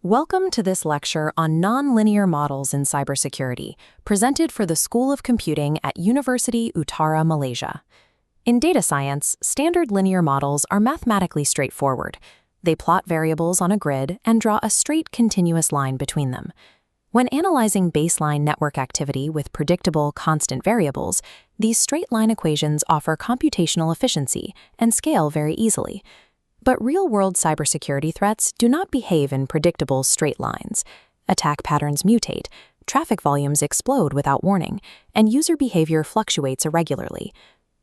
Welcome to this lecture on nonlinear models in cybersecurity, presented for the School of Computing at University Utara, Malaysia. In data science, standard linear models are mathematically straightforward. They plot variables on a grid and draw a straight continuous line between them. When analyzing baseline network activity with predictable, constant variables, these straight-line equations offer computational efficiency and scale very easily. But real-world cybersecurity threats do not behave in predictable straight lines. Attack patterns mutate, traffic volumes explode without warning, and user behavior fluctuates irregularly.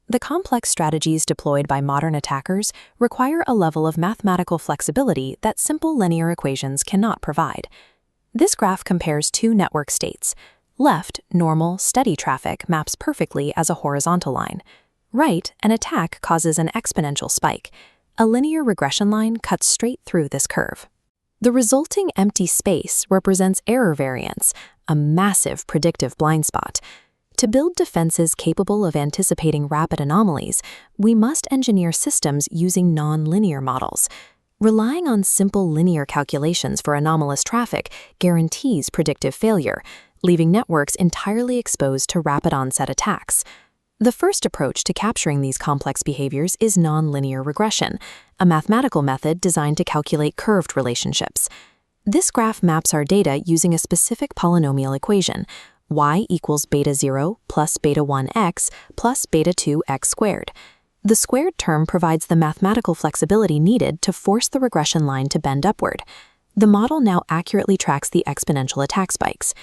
The complex strategies deployed by modern attackers require a level of mathematical flexibility that simple linear equations cannot provide. This graph compares two network states. Left, normal, steady traffic maps perfectly as a horizontal line. Right, an attack causes an exponential spike. A linear regression line cuts straight through this curve. The resulting empty space represents error variance, a massive predictive blind spot. To build defenses capable of anticipating rapid anomalies, we must engineer systems using nonlinear models. Relying on simple linear calculations for anomalous traffic guarantees predictive failure, leaving networks entirely exposed to rapid onset attacks. The first approach to capturing these complex behaviors is nonlinear regression, a mathematical method designed to calculate curved relationships. This graph maps our data using a specific polynomial equation, y equals beta 0 plus beta 1x plus beta 2x squared. The squared term provides the mathematical flexibility needed to force the regression line to bend upward. The model now accurately tracks the exponential attack spikes.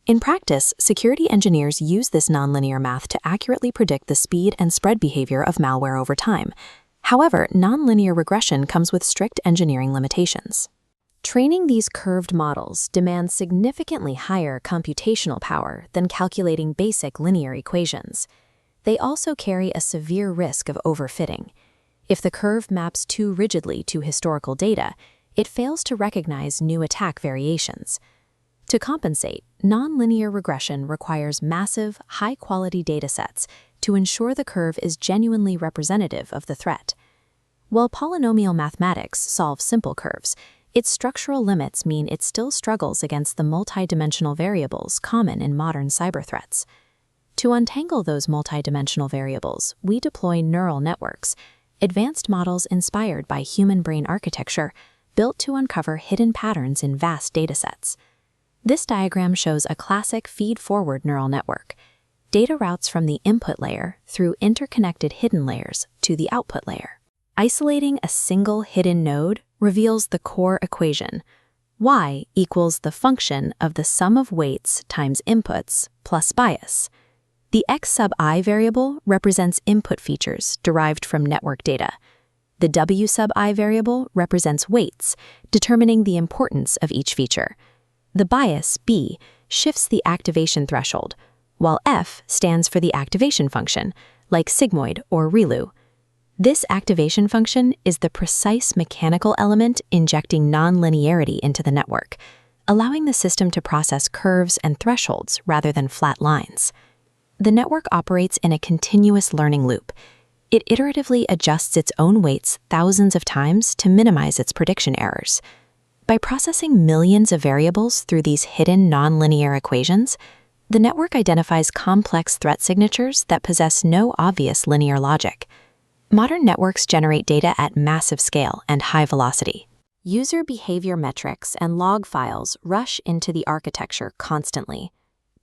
In practice, security engineers use this nonlinear math to accurately predict the speed and spread behavior of malware over time. However, nonlinear regression comes with strict engineering limitations. Training these curved models demands significantly higher computational power than calculating basic linear equations. They also carry a severe risk of overfitting. If the curve maps too rigidly to historical data, it fails to recognize new attack variations. To compensate, nonlinear regression requires massive, high-quality datasets to ensure the curve is genuinely representative of the threat. While polynomial mathematics solves simple curves, its structural limits mean it still struggles against the multidimensional variables common in modern cyber threats. To untangle those multidimensional variables, we deploy neural networks, advanced models inspired by human brain architecture, built to uncover hidden patterns in vast datasets. This diagram shows a classic feed-forward neural network. Data routes from the input layer through interconnected hidden layers to the output layer. Isolating a single hidden node reveals the core equation. Y equals the function of the sum of weights times inputs plus bias. The x sub I variable represents input features derived from network data. The w sub I variable represents weights, determining the importance of each feature. The bias, B, shifts the activation threshold, while F stands for the activation function, like sigmoid or ReLU. This activation function is the precise mechanical element injecting nonlinearity into the network, allowing the system to process curves and thresholds rather than flat lines. The network operates in a continuous learning loop. It iteratively adjusts its own weights thousands of times to minimize its prediction errors. By processing millions of variables through these hidden nonlinear equations, the network identifies complex threat signatures that possess no obvious linear logic. Modern networks generate data at massive scale and high velocity. User behavior metrics and log files rush into the architecture constantly.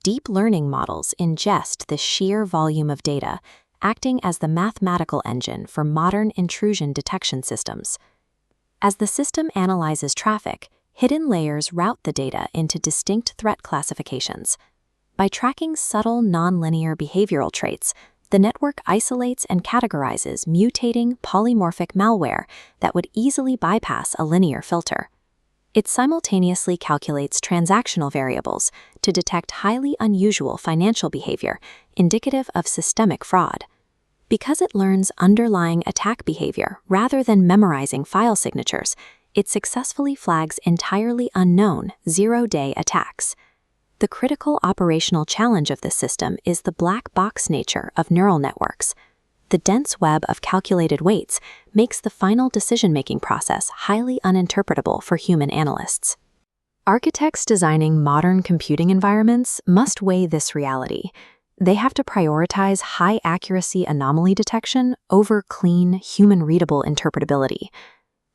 Deep learning models ingest the sheer volume of data, acting as the mathematical engine for modern intrusion detection systems. As the system analyzes traffic, hidden layers route the data into distinct threat classifications. By tracking subtle nonlinear behavioral traits, the network isolates and categorizes mutating polymorphic malware that would easily bypass a linear filter. It simultaneously calculates transactional variables to detect highly unusual financial behavior indicative of systemic fraud. Because it learns underlying attack behavior rather than memorizing file signatures, it successfully flags entirely unknown zero-day attacks. The critical operational challenge of this system is the black box nature of neural networks. The dense web of calculated weights makes the final decision-making process highly uninterpretable for human analysts. Architects designing modern computing environments must weigh this reality. They have to prioritize high-accuracy anomaly detection over clean, human-readable interpretability.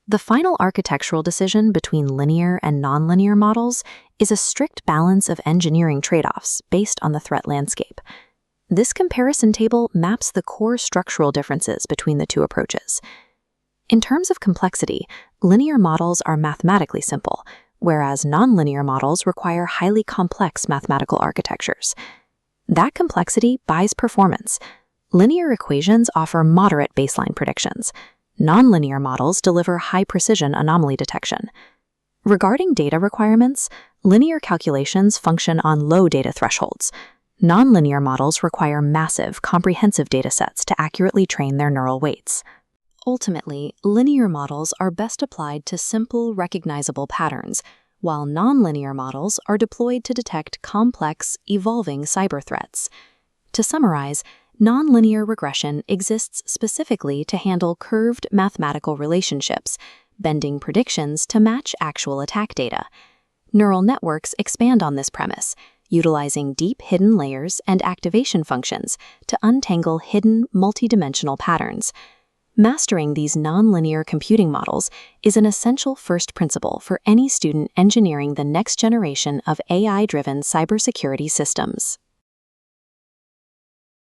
The final architectural decision between linear and nonlinear models is a strict balance of engineering trade-offs based on the threat landscape. This comparison table maps the core structural differences between the two approaches. In terms of complexity, linear models are mathematically simple, whereas nonlinear models require highly complex mathematical architectures. That complexity buys performance. Linear equations offer moderate baseline predictions. Nonlinear models deliver high-precision anomaly detection. Regarding data requirements, linear calculations function on low data thresholds. Nonlinear models require massive, comprehensive datasets to accurately train their neural weights. Ultimately, linear models are best applied to simple, recognizable patterns, while nonlinear models are deployed to detect complex, evolving cyber threats. To summarize, nonlinear regression exists specifically to handle curved mathematical relationships, bending predictions to match actual attack data. Neural networks expand on this premise, utilizing deep hidden layers and activation functions to untangle hidden, multidimensional patterns. Mastering these nonlinear computing models is an essential first principle for any student engineering the next generation of AI-driven cybersecurity systems.